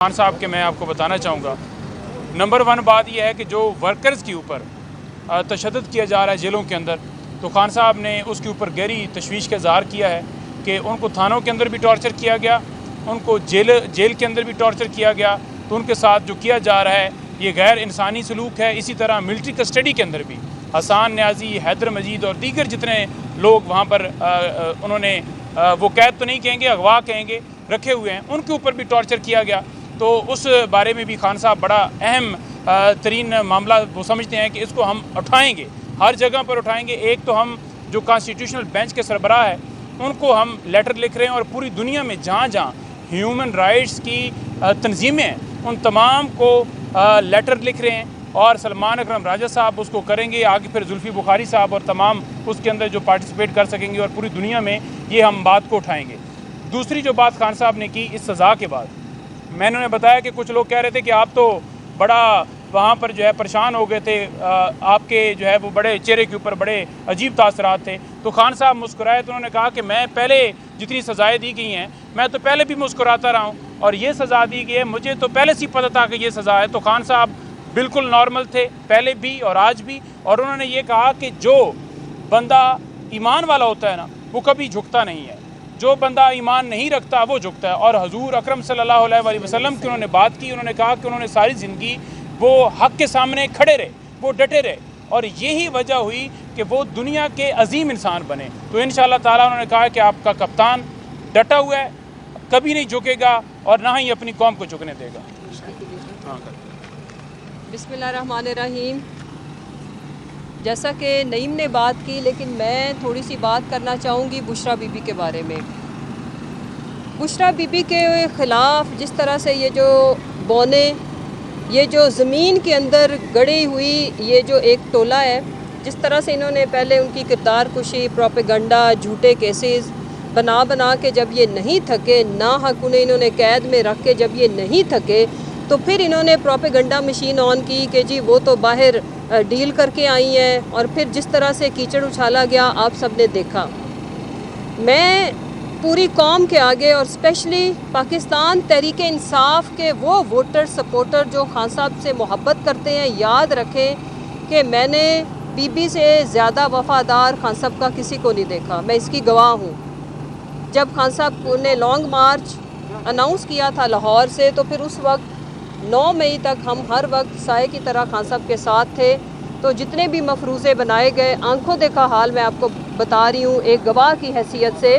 खान साहब के मैं आपको बताना चाहूँगा, नंबर वन बात यह है कि जो वर्कर्स के ऊपर तशद्दुद किया जा रहा है जेलों के अंदर, तो खान साहब ने उसके ऊपर गहरी तशवीश का इज़हार किया है कि उनको थानों के अंदर भी टॉर्चर किया गया, उनको जेल के अंदर भी टॉर्चर किया गया। तो उनके साथ जो किया जा रहा है ये गैर इंसानी सलूक है। इसी तरह मिलिट्री कस्टडी के अंदर भी हसन न्याजी, हैदर मजीद और दीगर जितने लोग वहाँ पर उन्होंने वो कैद तो नहीं कहेंगे, अगवा कहेंगे, रखे हुए हैं, उनके ऊपर भी टॉर्चर किया गया। तो उस बारे में भी खान साहब बड़ा अहम तरीन मामला वो समझते हैं कि इसको हम उठाएंगे, हर जगह पर उठाएंगे। एक तो हम जो कॉन्स्टिट्यूशनल बेंच के सरबराह है उनको हम लेटर लिख रहे हैं और पूरी दुनिया में जहाँ जहाँ ह्यूमन राइट्स की तंजीमें हैं उन तमाम को लेटर लिख रहे हैं और सलमान अकरम राजा साहब उसको करेंगे, आगे फिर जुल्फी बुखारी साहब और तमाम उसके अंदर जो पार्टिसिपेट कर सकेंगे और पूरी दुनिया में ये हम बात को उठाएंगे। दूसरी जो बात खान साहब ने की इस सज़ा के बाद, मैंने उन्हें बताया कि कुछ लोग कह रहे थे कि आप तो बड़ा वहाँ पर जो है परेशान हो गए थे, आपके जो है वो बड़े चेहरे के ऊपर बड़े अजीब तासरात थे। तो खान साहब मुस्कुराए तो उन्होंने कहा कि मैं पहले जितनी सज़ाएँ दी गई हैं मैं तो पहले भी मुस्कुराता रहा हूँ और ये सज़ा दी गई है, मुझे तो पहले से पता था कि ये सज़ा है। तो खान साहब बिल्कुल नॉर्मल थे पहले भी और आज भी, और उन्होंने ये कहा कि जो बंदा ईमान वाला होता है ना वो कभी झुकता नहीं है, जो बंदा ईमान नहीं रखता वो झुकता है। और हजूर अकरम सल्लल्लाहु अलैहि वसल्लम की उन्होंने बात की, उन्होंने कहा कि उन्होंने सारी ज़िंदगी वो हक़ के सामने खड़े रहे, वो डटे रहे और यही वजह हुई कि वो दुनिया के अजीम इंसान बने। तो इंशाअल्लाह ताला उन्होंने कहा कि आपका कप्तान डटा हुआ है, कभी नहीं झुकेगा और ना ही अपनी कौम को झुकने देगा। बिस्मिल्लाहिर्रहमानिर्रहीम। जैसा कि नईम ने बात की, लेकिन मैं थोड़ी सी बात करना चाहूँगी बुशरा बीबी के बारे में। बुशरा बीबी के ख़िलाफ़ जिस तरह से ये जो बौने, ये जो ज़मीन के अंदर गड़ी हुई ये जो एक टोला है, जिस तरह से इन्होंने पहले उनकी किरदार कुशी, प्रोपेगंडा, झूठे केसेस बना बना के जब ये नहीं थके, ना हक उन्हें इन्होंने कैद में रख के जब ये नहीं थके, तो फिर इन्होंने प्रोपेगंडा मशीन ऑन की कि जी वो तो बाहर डील करके आई हैं, और फिर जिस तरह से कीचड़ उछाला गया आप सब ने देखा। मैं पूरी कौम के आगे और स्पेशली पाकिस्तान तहरीक इंसाफ के वो वोटर सपोर्टर जो खान साहब से मोहब्बत करते हैं, याद रखें कि मैंने बीबी से ज़्यादा वफ़ादार खान साहब का किसी को नहीं देखा। मैं इसकी गवाह हूँ। जब खान साहब ने लॉन्ग मार्च अनाउंस किया था लाहौर से, तो फिर उस वक्त 9 मई तक हम हर वक्त साए की तरह खान साहब के साथ थे। तो जितने भी मफरूज़े बनाए गए, आंखों देखा हाल मैं आपको बता रही हूँ एक गवाह की हैसियत से,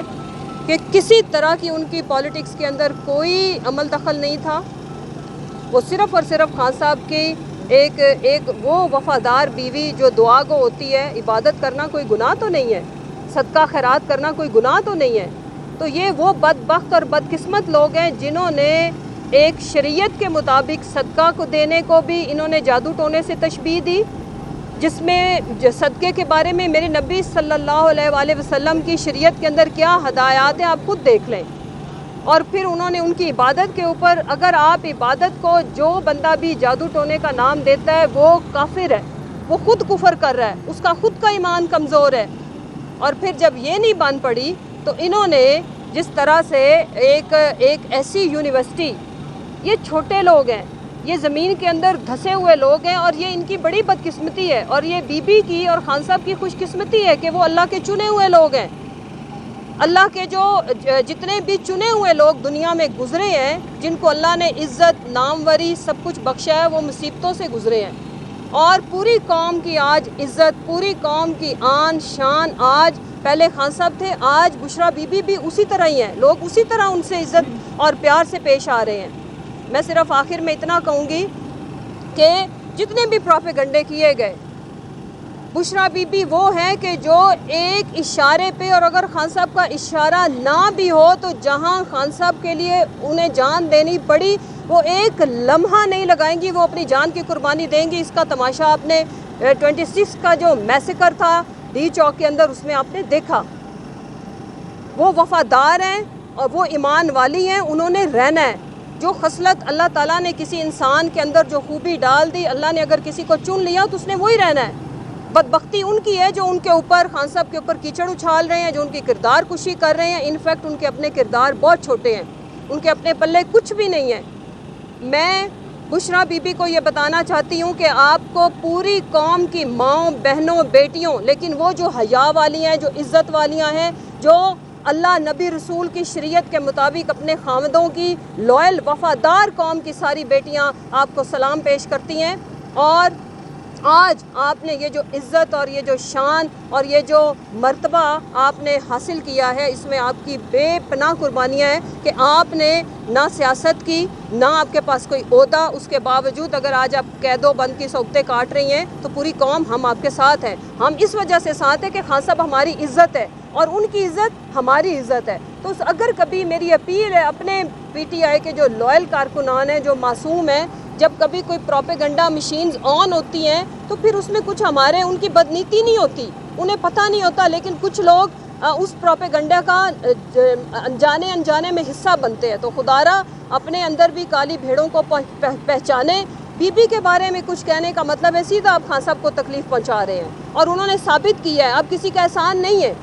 कि किसी तरह की उनकी पॉलिटिक्स के अंदर कोई अमल दखल नहीं था। वो सिर्फ़ और सिर्फ खान साहब की एक वो वफ़ादार बीवी जो दुआ गो होती है। इबादत करना कोई गुनाह तो नहीं है, सदका खैरात करना कोई गुनाह तो नहीं है। तो ये वो बदबख्त और बदकिस्मत लोग हैं जिन्होंने एक शरीयत के मुताबिक सदका को देने को भी इन्होंने जादू टोने से तशबीह दी, जिसमें सदक़े के बारे में मेरे नबी सल्लल्लाहु अलैहि वसल्लम की शरीयत के अंदर क्या हदायत है आप खुद देख लें। और फिर उन्होंने उनकी इबादत के ऊपर, अगर आप इबादत को जो बंदा भी जादू टोने का नाम देता है वो काफिर है, वो खुद कुफर कर रहा है, उसका खुद का ईमान कमज़ोर है। और फिर जब ये नहीं बन पड़ी तो इन्होंने जिस तरह से एक ऐसी यूनिवर्सिटी, ये छोटे लोग हैं, ये ज़मीन के अंदर धंसे हुए लोग हैं, और ये इनकी बड़ी बदकिस्मती है और ये बीबी की और खान साहब की खुशकिस्मती है कि वो अल्लाह के चुने हुए लोग हैं। अल्लाह के जो जितने भी चुने हुए लोग दुनिया में गुजरे हैं, जिनको अल्लाह ने इज़्ज़त, नामवरी सब कुछ बख्शा है, वो मुसीबतों से गुजरे हैं। और पूरी कौम की आज इज़्ज़त, पूरी कौम की आन शान, आज पहले खान साहब थे, आज बुशरा बीबी भी उसी तरह ही हैं। लोग उसी तरह उनसे इज़्ज़त और प्यार से पेश आ रहे हैं। मैं सिर्फ आखिर में इतना कहूँगी कि जितने भी प्रोपेगंडे किए गए, बुशरा बीबी वो हैं कि जो एक इशारे पे, और अगर खान साहब का इशारा ना भी हो तो जहाँ खान साहब के लिए उन्हें जान देनी पड़ी वो एक लम्हा नहीं लगाएंगी, वो अपनी जान की कुर्बानी देंगी। इसका तमाशा आपने 26 का जो मैसेकर था डी चौक के अंदर, उसमें आपने देखा। वो वफ़ादार हैं और वो ईमान वाली हैं, उन्होंने रहना है। जो खसलत अल्लाह ताला ने किसी इंसान के अंदर जो खूबी डाल दी, अल्लाह ने अगर किसी को चुन लिया तो उसने वही रहना है। बदबख्ती उनकी है जो उनके ऊपर, खान साहब के ऊपर कीचड़ उछाल रहे हैं, जो उनकी किरदार कुशी कर रहे हैं। इनफैक्ट उनके अपने किरदार बहुत छोटे हैं, उनके अपने पल्ले कुछ भी नहीं है। میں بشرا بی بی کو یہ بتانا چاہتی ہوں کہ آپ کو پوری قوم کی ماؤں بہنوں بیٹیوں، لیکن وہ جو حیا والی ہیں، جو عزت والیاں ہیں، جو اللہ نبی رسول کی شریعت کے مطابق اپنے خاوندوں کی لوئل وفادار قوم کی ساری بیٹیاں آپ کو سلام پیش کرتی ہیں. اور آج آپ نے یہ جو عزت اور یہ جو شان اور یہ جو مرتبہ آپ نے حاصل کیا ہے، اس میں آپ کی بے پناہ قربانیاں ہیں کہ آپ نے نہ سیاست کی، نہ آپ کے پاس کوئی عہدہ، اس کے باوجود اگر آج آپ قید و بند کی صحبتیں کاٹ رہی ہیں تو پوری قوم ہم آپ کے ساتھ ہیں. ہم اس وجہ سے ساتھ ہیں کہ خان صاحب ہماری عزت ہے اور ان کی عزت ہماری عزت ہے. تو اگر کبھی میری اپیل ہے اپنے پی ٹی آئی کے جو لوئل کارکنان ہیں، جو معصوم ہیں، جب کبھی کوئی پروپیگنڈا مشینز آن ہوتی ہیں تو پھر اس میں کچھ ہمارے ان کی بدنیتی نہیں ہوتی، انہیں پتہ نہیں ہوتا، لیکن کچھ لوگ اس پروپیگنڈا کا انجانے میں حصہ بنتے ہیں. تو خدارا اپنے اندر بھی کالی بھیڑوں کو پہچانے. بی بی کے بارے میں کچھ کہنے کا مطلب ہے سیدھا آپ خان صاحب کو تکلیف پہنچا رہے ہیں، اور انہوں نے ثابت کیا ہے، اب کسی کا احسان نہیں ہے،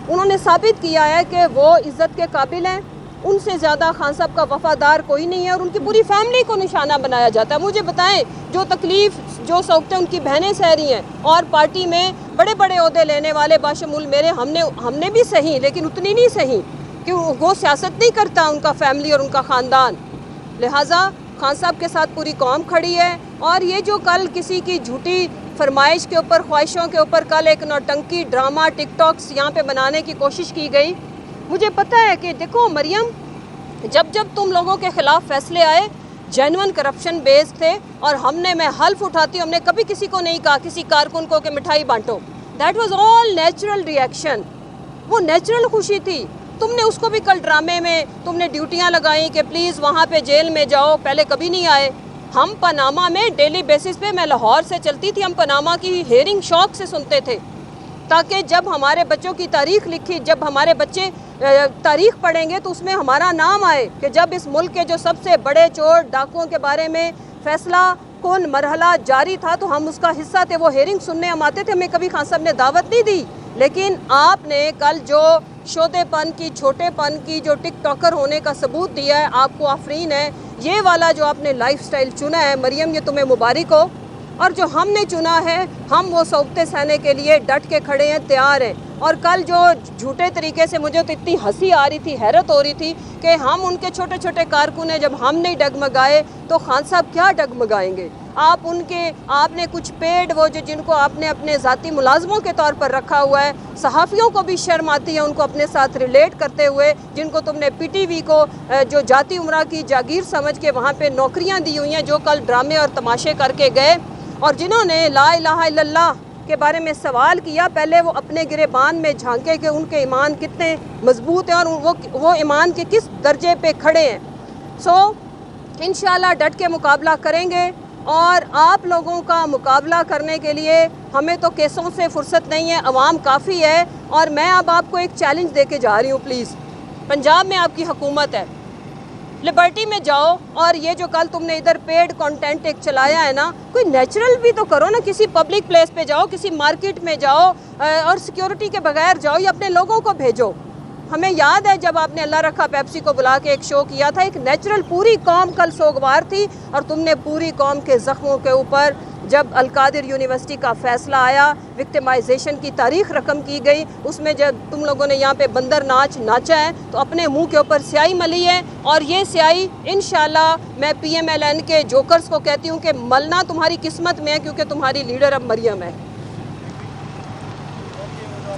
انہوں نے ثابت کیا ہے کہ وہ عزت کے قابل ہیں. ان سے زیادہ خان صاحب کا وفادار کوئی نہیں ہے، اور ان کی پوری فیملی کو نشانہ بنایا جاتا ہے. مجھے بتائیں، جو تکلیف جو صحبتیں ان کی بہنیں سہ رہی ہیں، اور پارٹی میں بڑے بڑے عہدے لینے والے باشمول میرے ہم نے بھی سہی، لیکن اتنی نہیں سہی کہ وہ سیاست نہیں کرتا ان کا فیملی اور ان کا خاندان. لہٰذا خان صاحب کے ساتھ پوری قوم کھڑی ہے. اور یہ جو کل کسی کی جھوٹی فرمائش کے اوپر، خواہشوں کے اوپر کل ایک نوٹنکی ڈرامہ ٹک ٹاکس یہاں پہ بنانے کی کوشش کی گئی، مجھے پتہ ہے کہ دیکھو مریم، جب تم لوگوں کے خلاف فیصلے آئے جینون کرپشن بیس تھے، اور میں حلف اٹھاتی ہوں، ہم نے کبھی کسی کو نہیں کہا کسی کارکن کو کہ مٹھائی بانٹو. That was all natural reaction, وہ نیچرل خوشی تھی. تم نے اس کو بھی کل ڈرامے میں تم نے ڈیوٹیاں لگائیں کہ پلیز وہاں پہ جیل میں جاؤ، پہلے کبھی نہیں آئے. ہم پاناما میں ڈیلی بیسس پہ، میں لاہور سے چلتی تھی، ہم پاناما کی ہیئرنگ شوق سے سنتے تھے، تاکہ جب ہمارے بچوں کی تاریخ لکھی، جب ہمارے بچے تاریخ پڑھیں گے تو اس میں ہمارا نام آئے کہ جب اس ملک کے جو سب سے بڑے چور ڈاکوؤں کے بارے میں فیصلہ کن مرحلہ جاری تھا تو ہم اس کا حصہ تھے. وہ ہیئرنگ سننے ہم آتے تھے، ہمیں کبھی خان صاحب نے دعوت نہیں دی. لیکن آپ نے کل جو شودے پن کی، چھوٹے پن کی، جو ٹک ٹاکر ہونے کا ثبوت دیا ہے، آپ کو آفرین ہے. یہ والا جو آپ نے لائف سٹائل چنا ہے مریم، یہ تمہیں مبارک ہو. اور جو ہم نے چنا ہے، ہم وہ صحبتیں سہنے کے لیے ڈٹ کے کھڑے ہیں، تیار ہیں. اور کل جو جھوٹے طریقے سے، مجھے تو اتنی ہنسی آ رہی تھی، حیرت ہو رہی تھی کہ ہم ان کے چھوٹے چھوٹے کارکن ہیں، جب ہم نہیں ڈگمگائے تو خان صاحب کیا ڈگمگائیں گے. آپ نے کچھ پیڈ وہ جن کو آپ نے اپنے ذاتی ملازموں کے طور پر رکھا ہوا ہے، صحافیوں کو بھی شرم آتی ہے ان کو اپنے ساتھ ریلیٹ کرتے ہوئے، جن کو تم نے پی ٹی وی کو جو جاتی عمرہ کی جاگیر سمجھ کے وہاں پہ نوکریاں دی ہوئی ہیں، جو کل ڈرامے اور تماشے کر کے گئے، اور جنہوں نے لا الہ الا اللہ کے بارے میں سوال کیا، پہلے وہ اپنے گریبان میں جھانکے کہ ان کے ایمان کتنے مضبوط ہیں اور وہ ایمان کے کس درجے پہ کھڑے ہیں. انشاءاللہ ڈٹ کے مقابلہ کریں گے. اور آپ لوگوں کا مقابلہ کرنے کے لیے ہمیں تو کیسوں سے فرصت نہیں ہے، عوام کافی ہے. اور میں اب آپ کو ایک چیلنج دے کے جا رہی ہوں. پلیز، پنجاب میں آپ کی حکومت ہے، لبرٹی میں جاؤ، اور یہ جو کل تم نے ادھر پیڈ کانٹینٹ ایک چلایا ہے نا، کوئی نیچرل بھی تو کرو نا. کسی پبلک پلیس پہ جاؤ، کسی مارکیٹ میں جاؤ، اور سیکیورٹی کے بغیر جاؤ، یا اپنے لوگوں کو بھیجو. ہمیں یاد ہے جب آپ نے اللہ رکھا پیپسی کو بلا کے ایک شو کیا تھا، ایک نیچرل، پوری قوم کل سوگوار تھی، اور تم نے پوری قوم کے زخموں کے اوپر، جب القادر یونیورسٹی کا فیصلہ آیا، وکٹمائزیشن کی تاریخ رقم کی گئی، اس میں جب تم لوگوں نے یہاں پہ بندر ناچ ناچا ہے تو اپنے منہ کے اوپر سیاہی ملی ہے. اور یہ سیاہی انشاءاللہ میں PMLN کے جوکرز کو کہتی ہوں کہ ملنا تمہاری قسمت میں ہے، کیونکہ تمہاری لیڈر اب مریم ہے.